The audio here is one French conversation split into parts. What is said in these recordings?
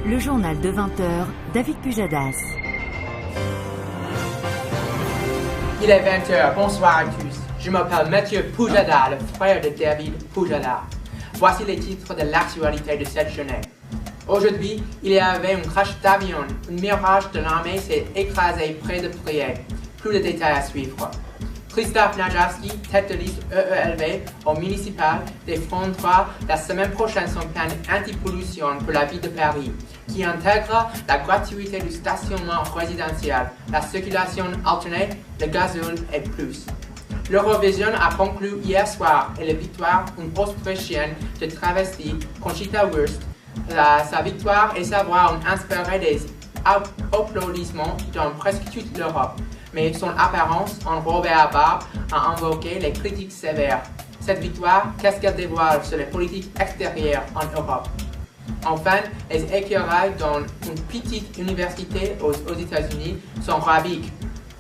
Le journal de 20h, David Pujadas. Il est 20h, bonsoir à tous. Je m'appelle Mathieu Pujadas, le frère de David Pujadas. Voici les titres de l'actualité de cette journée. Aujourd'hui, il y avait un crash d'avion. Un Mirage de l'armée s'est écrasé près de Briey. Plus de détails à suivre. Christophe Najarski, tête de liste EELV au municipal, défendra la semaine prochaine son plan anti-pollution pour la ville de Paris, qui intègre la gratuité du stationnement résidentiel, la circulation alternée, le gazole et plus. L'Eurovision a conclu hier soir et la victoire d'une Autrichienne de travestie, Conchita Wurst. Sa victoire et sa voix ont inspiré des applaudissements dans presque toute l'Europe. Mais son apparence enrobée à barbe a invoqué les critiques sévères. Cette victoire, qu'est-ce qu'elle dévoile sur les politiques extérieures en Europe? Enfin, les écureuils dans une petite université aux États-Unis sont ravis.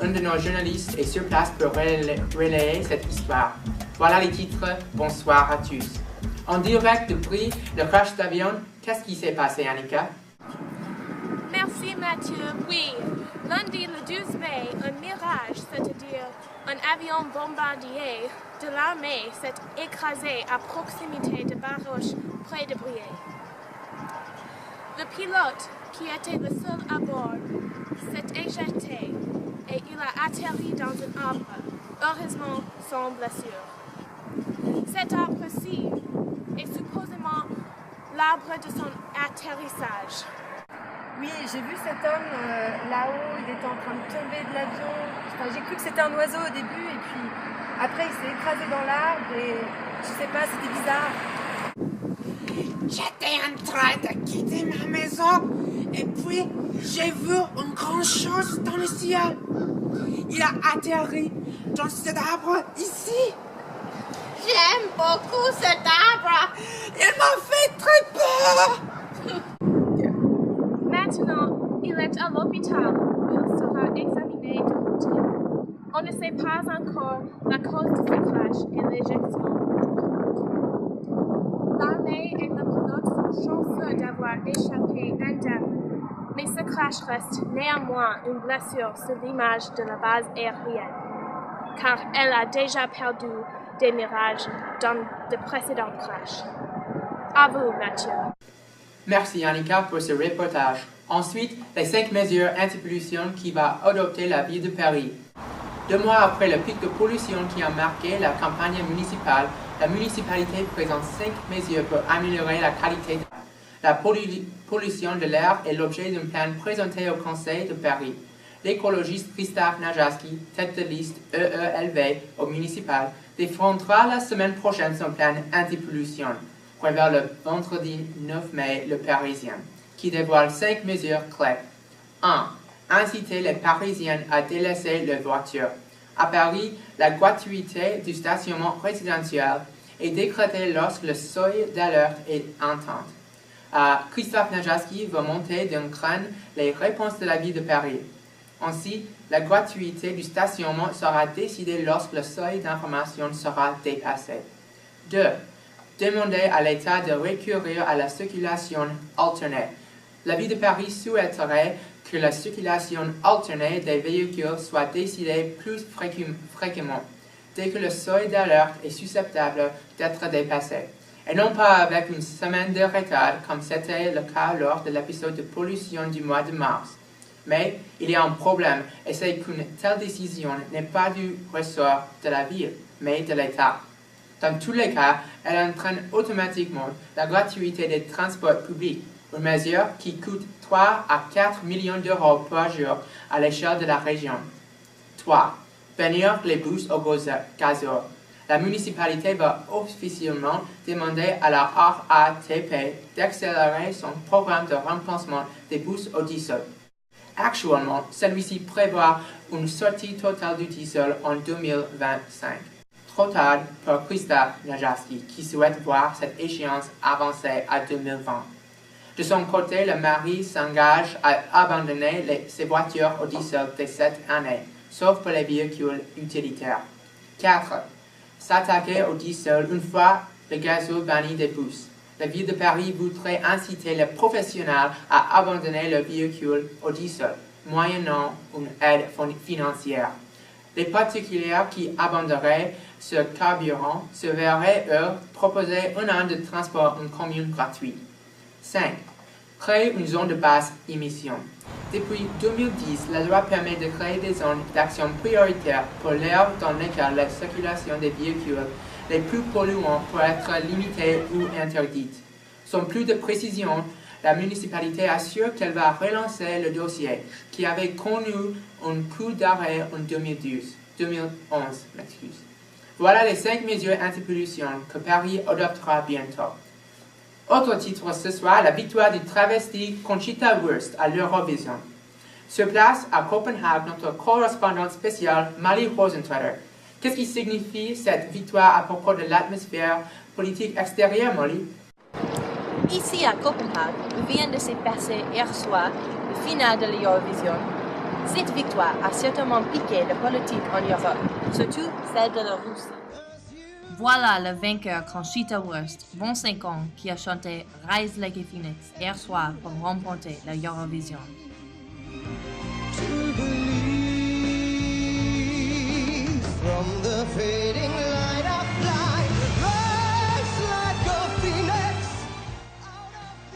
Un de nos journalistes est sur place pour relayer cette histoire. Voilà les titres, bonsoir à tous. En direct depuis le crash d'avion, qu'est-ce qui s'est passé, Annika? Merci Mathieu. Oui, lundi le 12 mai, un Mirage, c'est-à-dire un avion bombardier de l'armée, s'est écrasé à proximité de Baroche, près de Briey. Le pilote, qui était le seul à bord, s'est éjecté et il a atterri dans un arbre, heureusement sans blessure. Cet arbre-ci est supposément l'arbre de son atterrissage. Oui, j'ai vu cet homme là-haut, il était en train de tomber de l'avion. Enfin, j'ai cru que c'était un oiseau au début et puis après il s'est écrasé dans l'arbre et je sais pas, c'était bizarre. J'étais en train de quitter ma maison et puis j'ai vu une grande chose dans le ciel. Il a atterri dans cet arbre ici. J'aime beaucoup cet arbre. Il m'a fait très peur. Maintenant, il est à l'hôpital où il sera examiné de routine. On ne sait pas encore la cause de ce crash et l'éjection du pilote. L'armée et le pilote sont chanceux d'avoir échappé indemnes, mais ce crash reste néanmoins une blessure sur l'image de la base aérienne, car elle a déjà perdu des mirages dans de précédents crashs. À vous, Mathieu. Merci Annika pour ce reportage. Ensuite, les 5 mesures anti-pollution qui va adopter la ville de Paris. 2 mois après le pic de pollution qui a marqué la campagne municipale, la municipalité présente 5 mesures pour améliorer la qualité de l'air. La pollution de l'air est l'objet d'un plan présenté au Conseil de Paris. L'écologiste Christophe Najarski, tête de liste EELV au municipal, défendra la semaine prochaine son plan anti-pollution, prévient le vendredi 9 mai le Parisien, qui dévoile 5 mesures clés. 1. Inciter les Parisiens à délaisser leur voiture. À Paris, la gratuité du stationnement résidentiel est décrétée lorsque le seuil d'alerte est atteint. Christophe Najarski va monter d'un cran les réponses de la ville de Paris. Ainsi, la gratuité du stationnement sera décidée lorsque le seuil d'information sera dépassé. 2. Demander à l'État de recourir à la circulation alternée. La ville de Paris souhaiterait que la circulation alternée des véhicules soit décidée plus fréquemment, dès que le seuil d'alerte est susceptible d'être dépassé, et non pas avec une semaine de retard comme c'était le cas lors de l'épisode de pollution du mois de mars. Mais il y a un problème, et c'est qu'une telle décision n'est pas du ressort de la ville, mais de l'État. Dans tous les cas, elle entraîne automatiquement la gratuité des transports publics, une mesure qui coûte 3 à 4 millions d'euros par jour à l'échelle de la région. 3. Bannir les bus au gazole. La municipalité va officiellement demander à la RATP d'accélérer son programme de remplacement des bus au diesel. Actuellement, celui-ci prévoit une sortie totale du diesel en 2025. Trop tard pour Christophe Najarski, qui souhaite voir cette échéance avancer à 2020. De son côté, le mairie s'engage à abandonner ses voitures au diesel dès cette année, sauf pour les véhicules utilitaires. 4. S'attaquer au diesel une fois le gazole banni des bus. la ville de Paris voudrait inciter les professionnels à abandonner leur véhicule au diesel, moyennant une aide financière. Les particuliers qui abandonneraient ce carburant se verraient, eux, proposer un an de transport en commune gratuit. 5. Créer une zone de basse émission. Depuis 2010, la loi permet de créer des zones d'action prioritaires pour l'aire dans lesquelles la circulation des véhicules les plus polluants peut être limitée ou interdite. Sans plus de précision, la municipalité assure qu'elle va relancer le dossier, qui avait connu un coup d'arrêt en 2011. Voilà les 5 mesures anti-pollution que Paris adoptera bientôt. Autre titre ce soir, la victoire du travesti Conchita Wurst à l'Eurovision. Sur place, à Copenhague, notre correspondante spéciale, Molly Rosenthaler. Qu'est-ce qui signifie cette victoire à propos de l'atmosphère politique extérieure, Molly? Ici à Copenhague, vient de se passer hier soir le final de l'Eurovision. Cette victoire a certainement piqué la politique en Europe, surtout celle de la Russie. Voilà le vainqueur Conchita Wurst, 25 ans, qui a chanté Rise Like a Phoenix hier soir pour remporter la Eurovision. From the fading light of light, rise like a phoenix.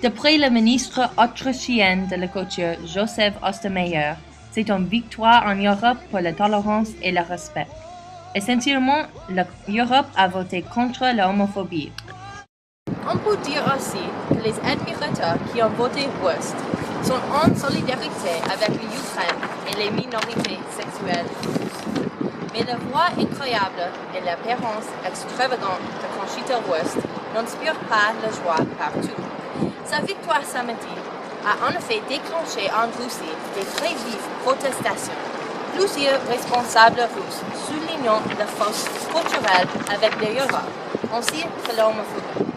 D'après le ministre autrichien de la Culture, Joseph Ostermeier, c'est une victoire en Europe pour la tolérance et le respect. Essentiellement, l'Europe a voté contre l'homophobie. On peut dire aussi que les admirateurs qui ont voté Wurst sont en solidarité avec l'Ukraine et les minorités sexuelles. Mais la voix incroyable et l'apparence extravagante de Conchita Wurst n'inspirent pas la joie partout. Sa victoire samedi a en effet déclenché en Russie des très vives protestations. Plusieurs responsables russes soulignant la force culturelle avec l'Europe, ainsi que l'homophobie.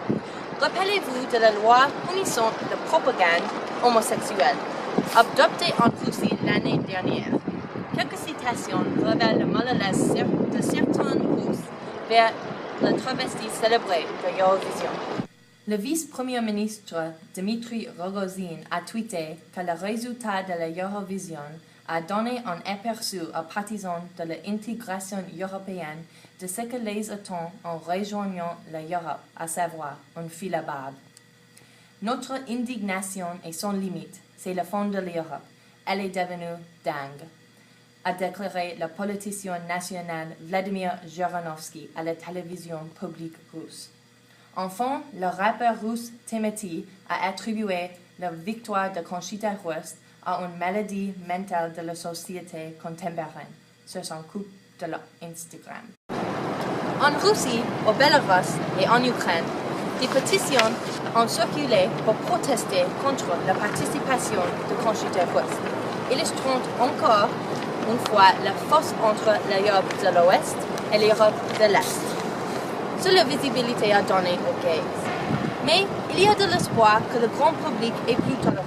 Rappelez-vous de la loi punissant la propagande homosexuelle, adoptée en Russie l'année dernière. Quelques citations révèlent le malaise de certains Russes vers le travesti célébré de l'Eurovision. Le vice-premier ministre Dmitry Rogozin a tweeté que le résultat de l'Eurovision a donné un aperçu aux partisans de l'intégration européenne de ce que les attend en rejoignant l'Europe, à savoir une file à barbe. Notre indignation est sans limite, c'est le fond de l'Europe. Elle est devenue dingue, a déclaré le politicien national Vladimir Zhirinovsky à la télévision publique russe. Enfin, le rappeur russe Timothy a attribué la victoire de Conchita Wurst à une maladie mentale de la société contemporaine sur son compte de Instagram. En Russie, au Belarus et en Ukraine, des pétitions ont circulé pour protester contre la participation de Conchita Wurst, illustrant encore une fois la force entre l'Europe de l'Ouest et l'Europe de l'Est. Seule la visibilité a donné aux gays. Mais il y a de l'espoir que le grand public est plus tolérant.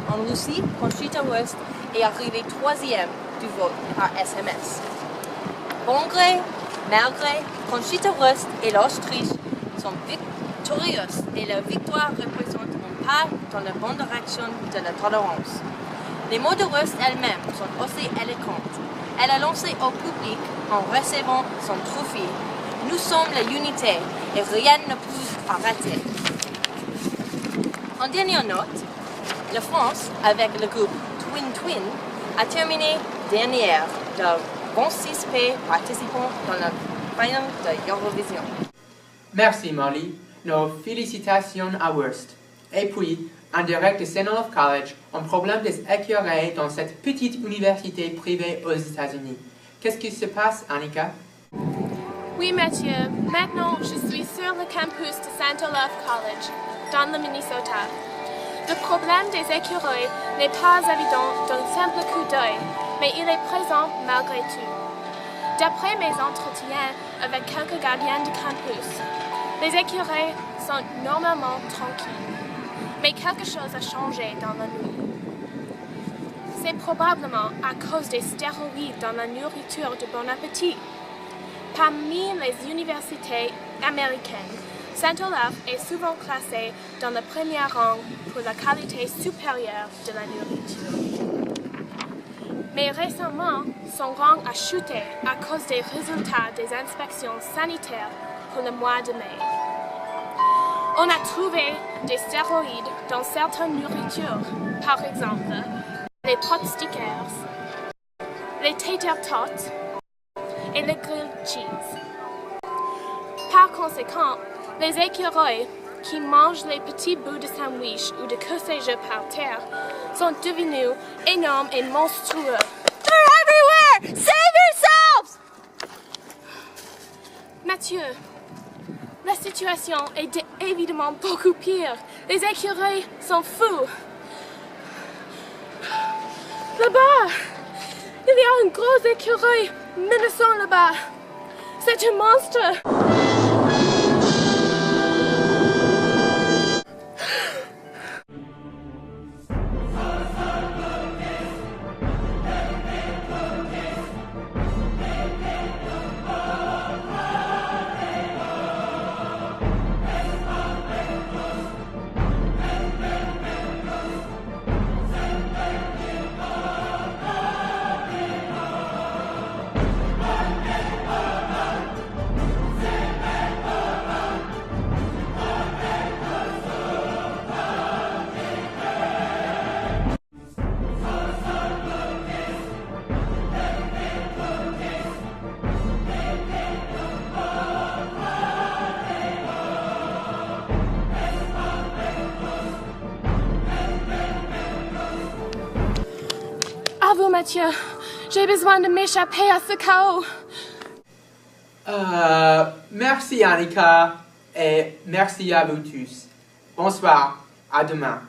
En Russie, Conchita Wurst est arrivée 3e du vote par SMS. Bon gré, malgré, Conchita Wurst et l'Autriche sont victorieuses et leur victoire représente un pas dans la bonne direction de la tolérance. Les mots de Wurst elle-même sont aussi éloquents. Elle a lancé au public en recevant son trophée. Nous sommes la unité et rien ne peut arrêter. En dernière note, la France, avec le groupe Twin Twin, a terminé dernière de 26 pays participants dans la finale de l'Eurovision. Merci Molly. Nos félicitations à Wurst. Et puis, en direct de St. Olaf College, un problème des écureuils dans cette petite université privée aux États-Unis. Qu'est-ce qui se passe, Annika? Oui, Mathieu. Maintenant, je suis sur le campus de St. Olaf College, dans le Minnesota. Le problème des écureuils n'est pas évident d'un simple coup d'œil, mais il est présent malgré tout. D'après mes entretiens avec quelques gardiens du campus, les écureuils sont normalement tranquilles, mais quelque chose a changé dans la nuit. C'est probablement à cause des stéroïdes dans la nourriture de Bon Appétit. Parmi les universités américaines, Saint-Olaf est souvent classé dans le premier rang pour la qualité supérieure de la nourriture. Mais récemment, son rang a chuté à cause des résultats des inspections sanitaires pour le mois de mai. On a trouvé des stéroïdes dans certaines nourritures, par exemple les pot stickers, les tater tots et le grilled cheese. Par conséquent, les écureuils qui mangent les petits bouts de sandwich ou de queue jeux par terre sont devenus énormes et monstrueux. They're everywhere! Save yourselves! Mathieu, la situation est évidemment beaucoup pire. Les écureuils sont fous. Là-bas, il y a un gros écureuil menaçant là-bas. C'est un monstre. À vous, Mathieu. J'ai besoin de m'échapper à ce chaos. Merci Annika et merci à vous tous. Bonsoir, à demain.